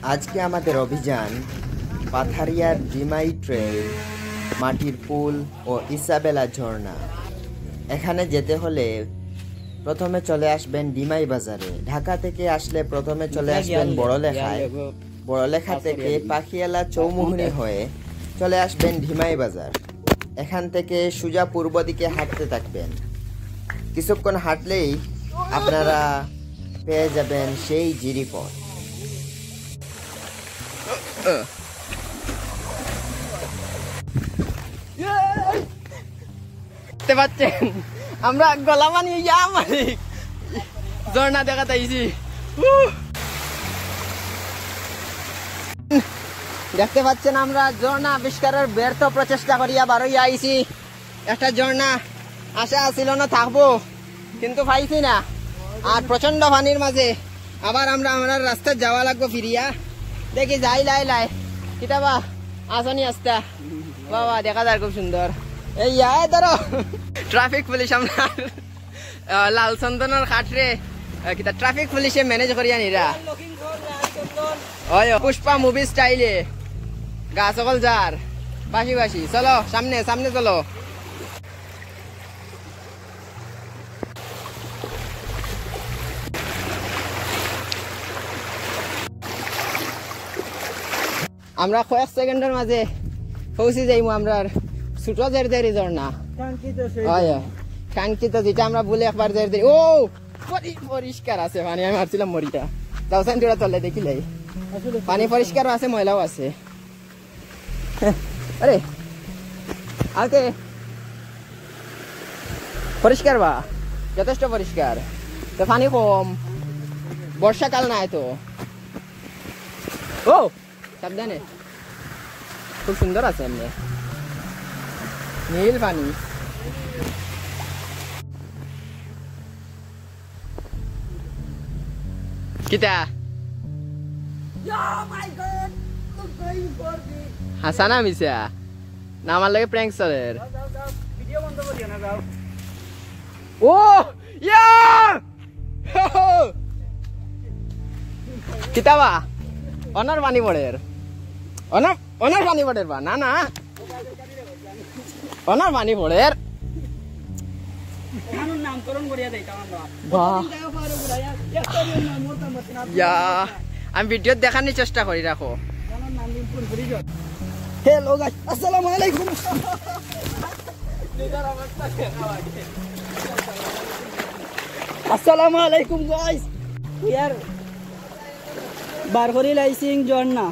আজকে আমাদের অভিযান পাথারিয়ার ডিমাই ট্রেল, মাটির পুল ও ইসাবেলা ঝর্ণা। এখানে যেতে হলে প্রথমে চলে আসবেন ডিমাই বাজারে। ঢাকা থেকে আসলে প্রথমে চলে আসবেন বড়লেখায়। বড়লেখা থেকে পাখিয়ালা চৌমুহনী হয়ে চলে আসবেন ডিমাই বাজার। এখান থেকে সোজা পূর্ব দিকে হাঁটতে থাকবেন। কিছুক্ষণ হাঁটলেই আপনারা পেয়ে যাবেন সেই জিরিপথ। দেখতে পাচ্ছেন আমরা গলা বানিয়ে মালিক ঝর্ণা দেখাতে আইছি। দেখতে পাচ্ছেন আমরা ঝর্ণা আবিষ্কারের ব্যর্থ প্রচেষ্টা করিয়া বারোই আইছি। একটা ঝর্ণা আশা ছিল না থাকবো, কিন্তু পাইছি না। আর প্রচন্ড পানির মাঝে আবার আমরা আমার রাস্তা যাওয়া লাগবো ফিরিয়া। দেখি যাই লাই লাই কিতাবা আসনি আস্তা বাবা দেখা যায় খুব সুন্দর। এই ধরো ট্রাফিক পুলিশ আমরা লাল চন্দনের খাটরে কিতা ট্রাফিক পুলিশে ম্যানেজ করিয়া নিরা পুষ্পা মুভি স্টাইলে গা সকল যার বাসি বাসি। চলো সামনে সামনে চলো। আমরা কয়েক সেকেন্ডের মাঝে পৌঁছে যাইমু আমরা ছোট জেরদেরি ঝর্ণা, কাঙ্ক্ষিত যেটা আমরা বলে একবার জেরদেরি। ও পরিষ্কার আছে পানি, আমি ভাবছিলাম মরিটা যাও সেন্টুরা তলে দেখিলে পানি পরিষ্কারও আছে ময়লাও আছে। আরে আগে পরিষ্কার বা যথেষ্ট পরিষ্কার, তো পানি কম, বর্ষাকাল নাই তো। ও সাবধানে, খুব সুন্দর আছে এমনি নীল পানি। কিতা হাসানা মিশা না আমার লাগে প্র্যাঙ্ক স্টারের। ও ইয়া কিতাবা অনার পানি পড়ের, অনার পানি পড়ের বা না না অনার পানি পড়ের। আমি ভিডিও দেখানোর চেষ্টা করি রাখো। হ্যালো গাইস, আসসালামু আলাইকুম। আসসালামু আলাইকুম গাইস, উই আর বারকরি লাইসিং ঝর্ণা।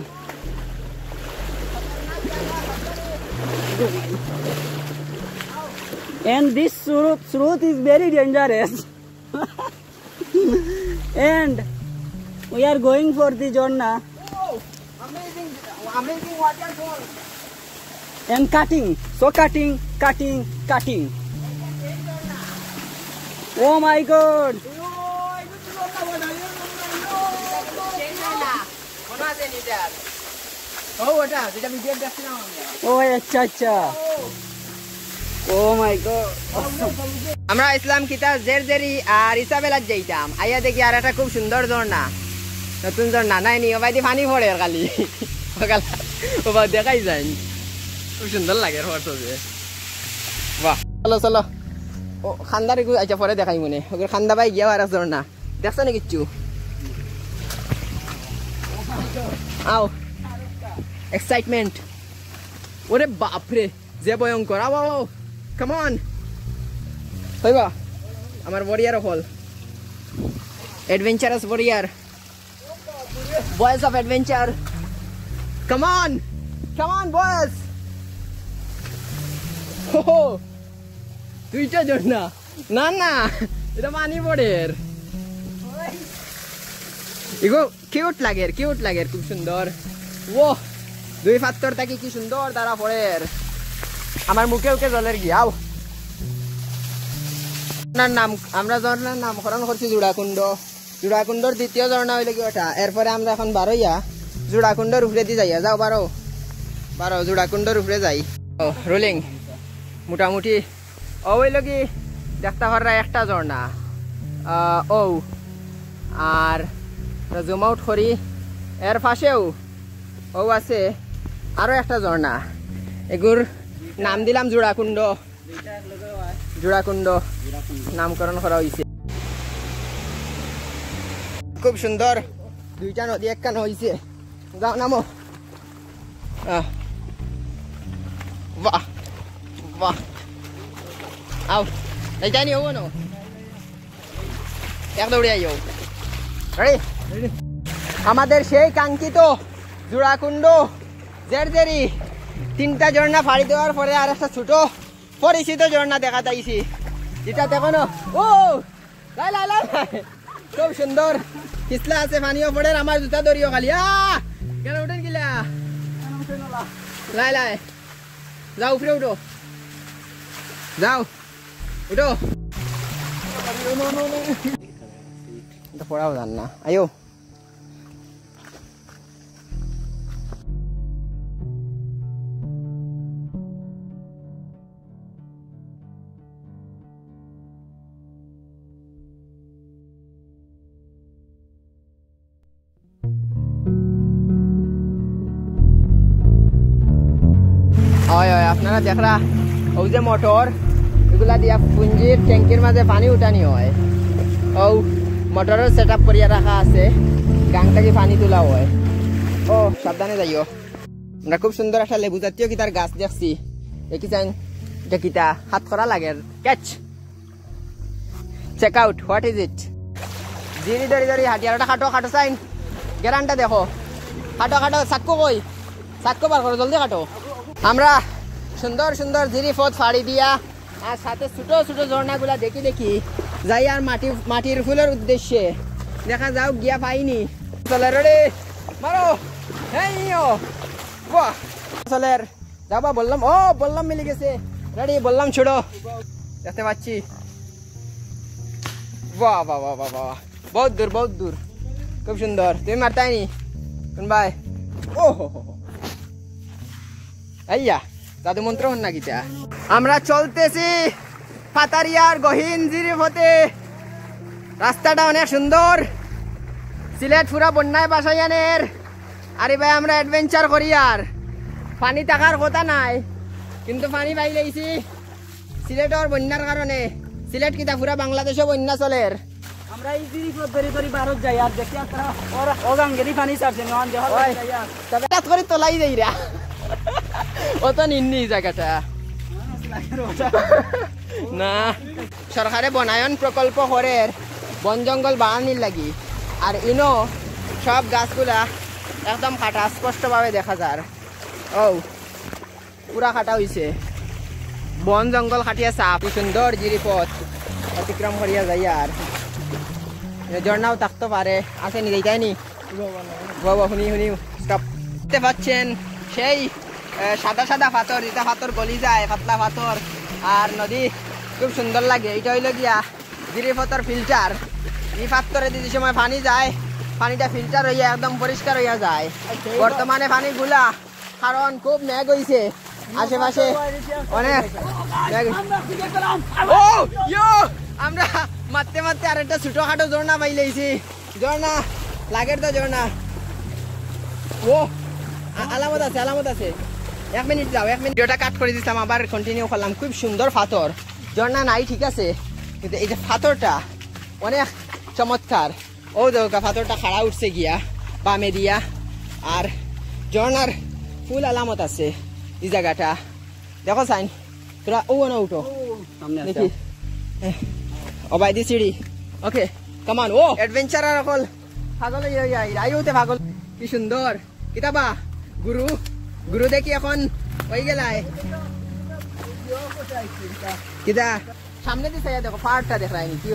And this Surut is very dangerous. And we are going for the Jonna. Oh, amazing waterfall. And cutting, so cutting. Oh my God. Oh, acha. Oh my God. আমরা ইসলাম কিতা জেরজেরি আর Isabella যাইতাম, আইয়া দেখি আর একটা খুব সুন্দর ঝর্ণা, নতুন ঝর্ণা নাই নি ওবাইদি পানি পড়ে খালি ওবা দেখাই যায়, খুব সুন্দর লাগে। বাহ চলো চলো। ও খান্দার আচ্ছা পরে দেখাই মনে খান্দা পাই গিয়া আর ঝর্ণা দেখছো না কিচ্ছু। আও এক্সাইটমেন্ট, ওরে বাপরে যে ভয়ঙ্কর। আও come on হইবা আমার warrior হল adventurous warrior, boys of adventure, come on boys। ho দুইটা ঝর্ণা না না এটা পানি পড়ের, এগো কিউট লাগে খুব সুন্দর। ও দুই পাত্তর থাকি কি সুন্দর তারা পড়ের, আমার মুখে উঠে জলের গিয়াও। নাম আমরা ঝর্ণার নামকরণ করছি জুড়াকুণ্ডর দ্বিতীয় ঝর্ণা হইলে কি ওটা। এরপরে আমরা এখন বারোইয়া জুড়াকুণ্ডর উপরে দিয়ে যাইয়া যাও বারো জুড়াকুণ্ডর উপরে যাই। ও রোলিং মোটামুটি ও হইল কি দেখতে পারা একটা ঝর্ণা ও আর জুম আউট করি এর পাশেও ও আছে আরো একটা ঝর্ণা, এগুর নাম দিলাম জোড়াকুণ্ড। জোড়াকুণ্ড নামকরণ করা হয়েছে। খুব সুন্দর দুইটা নদী একখানে হয়েছে। যাও নামো। বাহ বাহ, আও এইটাই নি হবো না, এক দৌড়ে আইও। রেডি? আমাদের সেই কাঙ্ক্ষিত জোড়াকুণ্ড জেরজেরি তিনটা ঝর্ণা ফাড়ি দেওয়ার পরে আর একটা ছোট পরিচিত ঝর্ণা দেখা যাইছি, যেটা দেখো না। ও লাই লাই লাই, খুব সুন্দর পিছলা আছে, পানিও পড়ে, আমার জুতা দড়িও খালি। কেন উঠেন গিলা? লাই লাই, যাও উপরে উঠো, যাও উঠো। পড়াও জান না, আয়ো। আপনারা দেখরা ও যে মোটর, এগুলা দিয়া পুঞ্জির ট্যাঙ্কির মাঝে পানি উঠানি হয়। ও মোটরের সেট আপ করিয়া রাখা আছে, গাং থেকে পানি তোলা হয়। ও সাবধানে যাইও। আমরা খুব সুন্দর একটা লেবু জাতীয় কিতার গাছ দেখছি, দেখি চাইন এটা কিতা হাত করা লাগে। Catch, check out, what is it? জিরি ধরি ধরি হাতিয়ারটা খাটো খাটো চাইন, গেরানটা দেখো, খাটো খাটো। সাক্কো কই? সাক্কো বার করো, জলদি খাটো। আমরা সুন্দর সুন্দর জিরি পথ ফাড়ি দিয়া আর সাথে ছোট ছোট ঝর্ণাগুলা দেখি দেখি যাই আর মাটির ফুলের উদ্দেশ্যে। দেখা যাও গিয়া পাইনি। চলে রেডি, মারো। চলের যাবা বললাম, ও বললাম মিলে গেছে। রেডি, বললাম ছোড়ো, দেখতে পাচ্ছি। বাহ বাহ বাহ বাহ বাহ, বহুত দূর বহুত দূর, খুব সুন্দর। তুমি মারতাইনি কোন ভাই? ও হো হো, আইয়া জাদু মন্ত্র হন না কিটা। আমরা চলতেছি পাতারিয়ার গহীন জিরি পথে। রাস্তাটা অনেক সুন্দর, সিলেট পুরা বন্যায় বাসাইয়ানের। আরে ভাই আমরা অ্যাডভেঞ্চার করি, আর পানি থাকার কথা নাই, কিন্তু পানি পাই লাইছি সিলেটর বন্যার কারণে। সিলেট কিতা পুরা বাংলাদেশে বন্যা চলের। আমরা এই জিরি পথ ধরে ধরে ভারত যাই, আর দেখি আপনারা ওগাঙ্গেরি পানি চাপছে নন দেখার তবে রাত করে তোলাই যাই রা, অত নিন্নি জায়গাটা না। সরকারে বনায়ন প্রকল্প করে বন জঙ্গল বাড়ানির লাগি, আর ইনো সব গাছগুলা একদম কাটা, স্পষ্টভাবে দেখা যায়। ও পুরা কাটা হয়েছে, বন জঙ্গল কাটিয়া সাপ। সুন্দর জিরিপথ অতিক্রম করিয়া যাই, আর ঝর্ণাও থাকতে পারে। আছে নি যাইতাই নি? বাবা শুনি শুনি স্টপ। দেখতে পাচ্ছেন সেই সাদা সাদা পাথর, যেটা পাথর গলি যায়, পাতলা পাথর, আর নদী খুব সুন্দর লাগে। এটা হইল গিয়া জিরিপথর ফিল্টার। এই পাথরে যে সময় পানি যায়, পানিটা ফিল্টার হইয়া একদম পরিষ্কার হইয়া যায়। বর্তমানে পানি গুলা কারণ খুব মেঘ হইছে আশেপাশে অনেক। ও ইয়ো, আমরা মারতে মারতে আর একটা ছোটখাটো ঝর্ণা পাইলেছি। ঝর্ণা লাগের তো ঝর্ণা। ও আলামত আছে, আলামত আছে। 1 মিনিট যাও, 1 মিনিট। ভিডিওটা কাট করে দিলাম, আবার কন্টিনিউ করলাম। খুব সুন্দর পাথর, ঝর্ণা নাই ঠিক আছে, কিন্তু এই যে পাথরটা অনেক চমৎকার। ও দেখা পাথরটা খাড়া উঠছে গিয়া বামে দিয়া, আর ঝর্ণার ফুল আলামত আছে এই জায়গাটা। দেখো সাইন তোরা, ও না উঠো দেখি। ও বাই দি সিঁড়ি। ওকে কামান। ও অ্যাডভেঞ্চারার অকল পাগল আইতে পাগল। কি সুন্দর কিতাবা গুরু, গুরু দেখি এখন হয়ে গেলায় কিতা সামনে দিছে। দেখো পাহাড়টা দেখায় নাকি,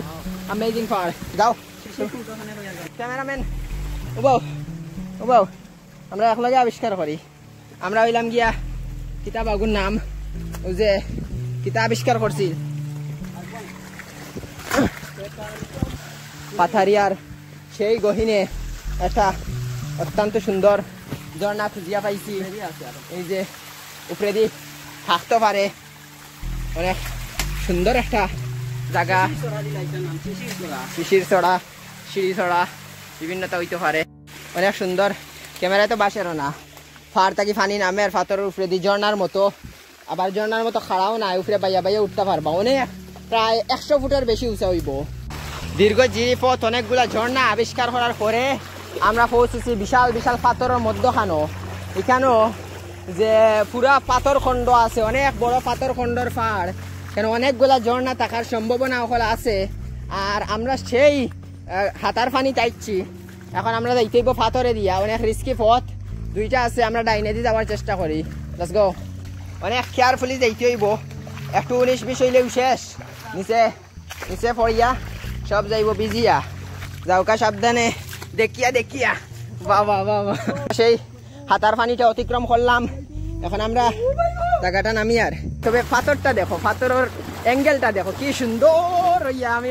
অ্যামেজিং পাহাড়। যাও ক্যামেরাম্যান, উবাও উবাও। আমরা একলগে আবিষ্কার করি। আমরা হইলাম গিয়া কিতা বাগুর নাম, ও যে কিতা আবিষ্কার করছিল পাথারিয়ার সেই গহীনে একটা অত্যন্ত সুন্দর ঝর্ণা খুঁজিয়া পাইছি। এই যে উপরে দিয়ে থাকতে পারে, অনেক সুন্দর একটা জায়গা। শিশির চড়া, সিঁড়ি চড়া বিভিন্নতা হইতে পারে। অনেক সুন্দর ক্যামেরায় তো বাসেরও না ফার থাকি ফানি নামে আর ফাতরের উপরে দি ঝর্ণার মতো আবার ঝর্ণার মতো খাড়াও না উপরে বাইয়া বাইয়া উঠতে পারবা অনেক প্রায় 100 ফুটের বেশি উঁচা হইব দীর্ঘ জিরিপথ অনেকগুলা ঝর্ণা আবিষ্কার করার পরে আমরা পৌঁছেছি বিশাল বিশাল পাথরের মধ্যখানো এখানেও যে পুরা পাথর খণ্ড আছে অনেক বড় পাথর খণ্ডর পাড় কেন অনেকগুলা ঝর্ণা থাকার সম্ভাবনা ওখানে আছে আর আমরা সেই হাতার পানি চাইছি এখন আমরা যাইতেইব পাথরে দিয়া অনেক রিস্কি পথ দুইটা আছে আমরা ডাইনে দিয়ে যাওয়ার চেষ্টা করি লেটস গো অনেক কেয়ারফুলি যাইতে হইব একটু 19-20 হইলেও শেষ নিচে নিচে পড়িয়া সব যাইব বিজিয়া যাওকা সাবধানে দেখিয়া দেখিয়া বাবা বাবা সেই হাতার পানিটা অতিক্রম করলাম এখন আমরা জায়গাটা নামি আর তবে পাথরটা দেখো পাথরের অ্যাঙ্গেলটা দেখো কি সুন্দর হইয়া আমি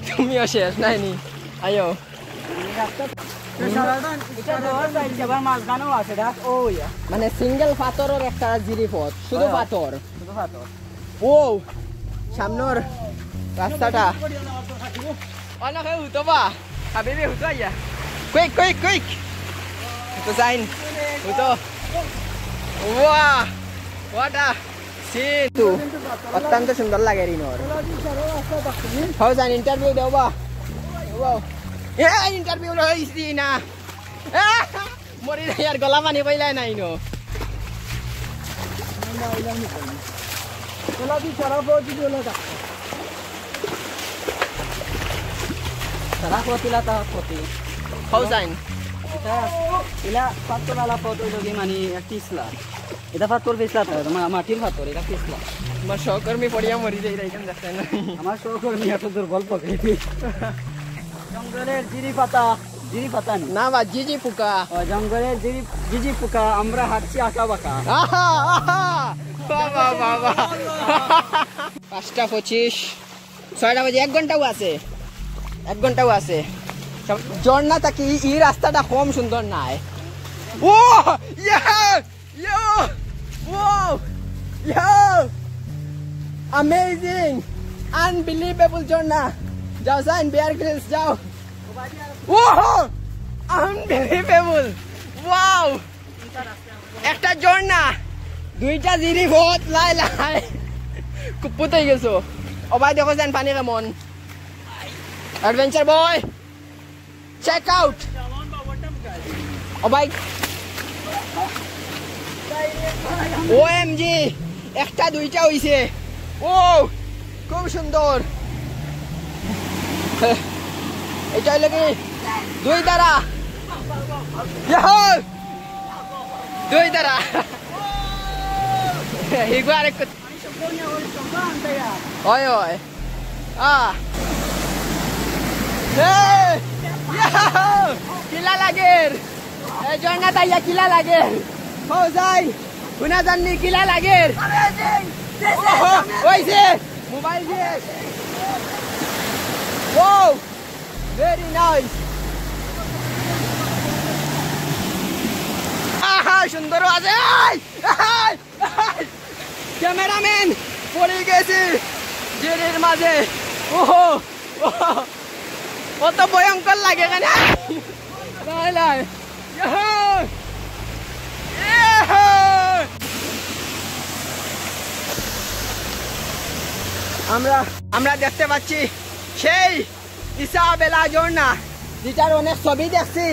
তুমিও শেষ নাইনি আয়ো মানে সিঙ্গেল পাথরের একটা জিরিপথ শুধু পাথর ও সামনের রাস্তাটা অনেক হতো বা হাবিবি হতো আইয়া কুইক কুইক কুইক তো সাইন হতো ওয়া ওয়াটা সিটু অত্যন্ত সুন্দর লাগে রিনোর হাউ জান ইন্টারভিউ দেও বা ওয়াও এ ইন্টারভিউ লইছি না মরি ইয়ার গলা পানি কইলাই নাই নো তোলা দি সারা পথি দিলে তা সারা পথিলা তা পথি হাউ জান এটা ইলা পাতলা পথ যদি মানে একটিসলা এটা পাথর বেসলা তো মাটির পাথর এটা পিছলা আমার সহকর্মী পড়িয়া মরি যাই রাইখান দেখছেন আমার সহকর্মী এত দুর্বল প্রকৃতি জঙ্গলের জিরি পাতা না বা জিজি পুকা জঙ্গলের জিজি পোকা আমরা হাঁটছি আঁকা বাঁকা বাবা বাবা 5:25 6টা বাজে 1 ঘন্টাও আছে 1 ঘন্টাও আছে ঝর্ণা থাকি এই রাস্তাটা কম সুন্দর নাই ও ইয়া ইয়া ওয়াও ইয়া অ্যামেজিং আনবিলিভেবল ঝর্ণা যাও সাইন বিয়ার গ্রিলস যাও ও আনবিলিভেবল ওয়াও একটা ঝর্ণা দুইটা জিরি ভোট লাই লাই কুপুত হয়ে গেছো ও ভাই দেখো যান পানি কেমন অ্যাডভেঞ্চার বয় চেক আউট ও ভাই ওএমজি একটা দুইটা হইছে ও খুব সুন্দর এটা হইলো কি দুই দ্বারা দুই দ্বারা হিগু আরেক হয় হয় কিলা লাগের এই ঝর্ণা তাইয়া কিলা লাগের হো যাই গুনা জাননি কিলা লাগের ওইছে মোবাইল দিয়ে ও ভেরি নাইস আহা সুন্দর আছে ক্যামেরাম্যান পড়ে গেছে জেরের মাঝে ওহো কত ভয়ঙ্কর লাগে কেন আমরা দেখতে পাচ্ছি সেই ইসাবেলা ঝর্ণা যেটার অনেক ছবি দেখছি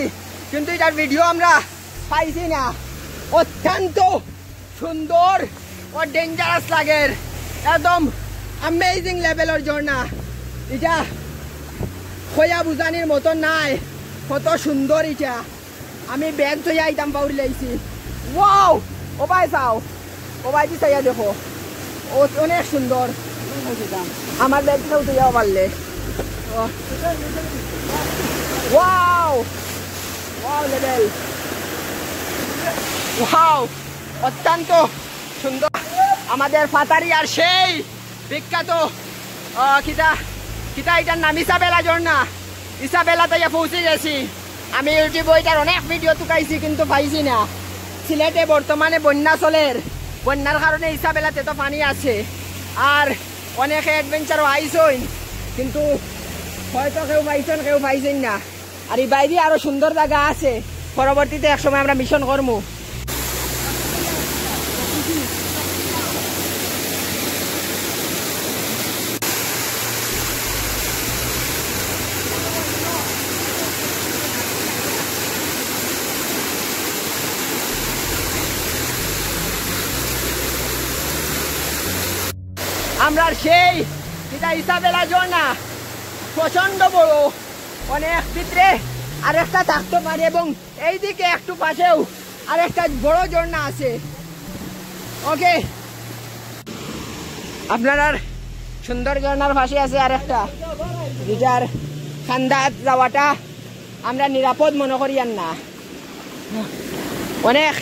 কিন্তু এটার ভিডিও আমরা পাইছি না অত্যন্ত সুন্দর ও ডেঞ্জারাস লাগে একদম অ্যামেজিং লেভেলের ঝর্ণা এটা খয়া বুঝানির মতো নাই কত সুন্দর এটা আমি ব্যাগ থইয়া আইতাম পাউরি লাইছি ওয়াও ও ভাই চাও ও ভাই দি চাইয়া দেখো ও অনেক সুন্দর আমার ব্যাগটাও থইয়া পারলে ওয়াও ওয়াও লেভেল ওয়াও অত্যন্ত সুন্দর আমাদের পাতারিয়ার সেই বিখ্যাত কিতা কিতা এটার নাম ইসাবেলা ঝর্ণা ইসাবেলা তাইয়া পৌঁছে গেছি আমি ইউটিউবে এটার অনেক ভিডিও টুকাইছি কিন্তু পাইছি না সিলেটে বর্তমানে বন্যা চলের বন্যার কারণে ইসাবেলাতে তো পানি আছে আর অনেকে অ্যাডভেঞ্চারও আইসইন কিন্তু হয়তো কেউ পাইছেন কেউ পাইছেন না আর এই বাইরে আরো সুন্দর জায়গা আছে পরবর্তীতে এক সময় আমরা মিশন করবো। আমরা সেই যেটা ইসাবেলা ঝর্ণা প্রচন্ড বড়, অনেক ভিতরে আরেকটা থাকতে পারে এবং এইদিকে একটু পাশেও আরেকটা বড় ঝর্ণা আছে। ওকে, আপনার সুন্দর ঝর্ণার পাশে আছে আরেকটা, যেটার খান্দাত যাওয়াটা আমরা নিরাপদ মনে করি না, অনেক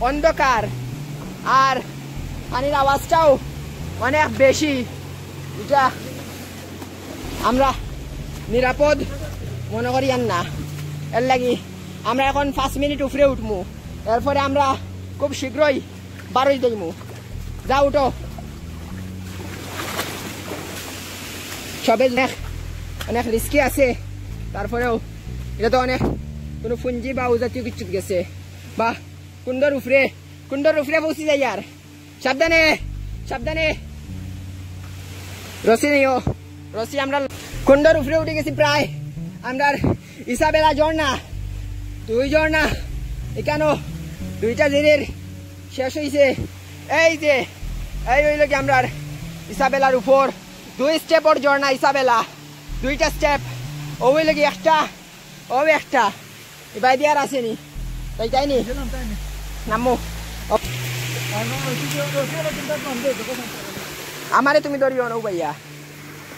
অন্ধকার আর পানির আওয়াজটাও অনেক বেশি, এটা আমরা নিরাপদ মনে করি না। এর লাগি আমরা এখন 5 মিনিট উপরে উঠবো, এরপরে আমরা খুব শীঘ্রই বারোই দেখবো। যা উঠো, সবে অনেক রিস্কি আছে, তারপরেও এটা তো অনেক কোনো পুঞ্জি বা জাতীয় কিছু গেছে বা কুণ্ডর উপরে পৌঁছে যাই। আর সাবধানে সাবধানে, রশি নিও, রশি। আমরা কুণ্ডর উপরে উঠে গেছি প্রায়। আমরা ইসাবেলা ঝর্ণা, 2 ঝর্ণা, এখানেও 2টা জিনিস শেষ হয়েছে। এই যে এই হইল কি আমরা ইসাবেলার উপর 2 স্টেপর ঝর্ণা ইসাবেলা, 2টা স্টেপ। ও হইল কি একটা, ও একটা, এবার দিয়ে আর আসেনি, তাই তাইনি নামো। আমারে তুমি ধরিও না ভাইয়া,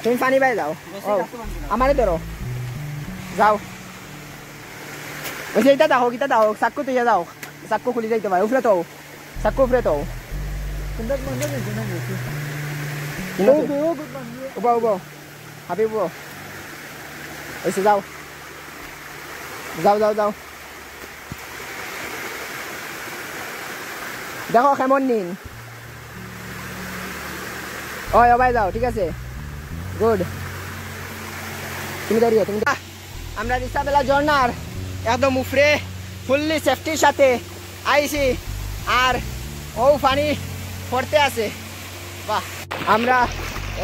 তুমি পানি পাই যাও, আমারে ধরো, যাও। ওই এইটা দাও, কিটা দাও, চাক্কু তুই যাও, চাক্কু খুলি যাইতে পারে, উপরে তো চাক্কু উপরে তো উবা উবা হাবি উব এসে যাও যাও যাও যাও। দেখো কেমন নিন, ওই ভাই যাও, ঠিক আছে, গুড। তুমি দাঁড়িয়ে, তুমি আমরা ইসাবেলা ঝর্ণার একদম উপরে ফুললি সেফটির সাথে আইছি, আর ও পানি পড়তে আছে। বাহ, আমরা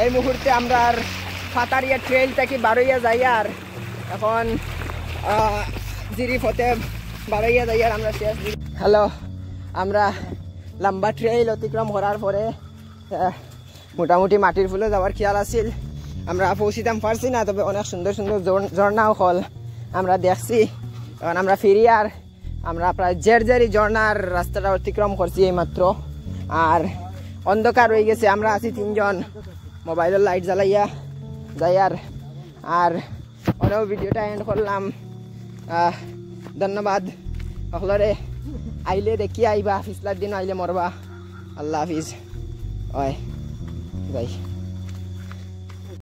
এই মুহূর্তে আমরা ফাতারিয়া ট্রেইল থেকে বারোইয়া যাই, আর এখন জিরি ফতে বারোইয়া যাই, আর আমরা শেষ। হ্যালো, আমরা লম্বা ট্রেইল অতিক্রম করার পরে মোটামুটি মাটির ফুলে যাওয়ার খেয়াল আছিল, আমরা পৌঁছিতাম পারছি না, তবে অনেক সুন্দর সুন্দর ঝর্ণাও হল আমরা দেখছি। এখন আমরা ফিরি, আর আমরা প্রায় জেরি ঝর্ণার রাস্তাটা অতিক্রম করছি এইমাত্র, আর অন্ধকার হয়ে গেছে। আমরা আছি 3 জন, মোবাইলের লাইট জ্বালাইয়া যাই, আর অনেক ভিডিওটা এন্ড করলাম। ধন্যবাদ সকলরে, আইলে দেখি আইবা, পিছলার দিন আইলে মরবা। আল্লাহ হাফিজ, ওই বাই।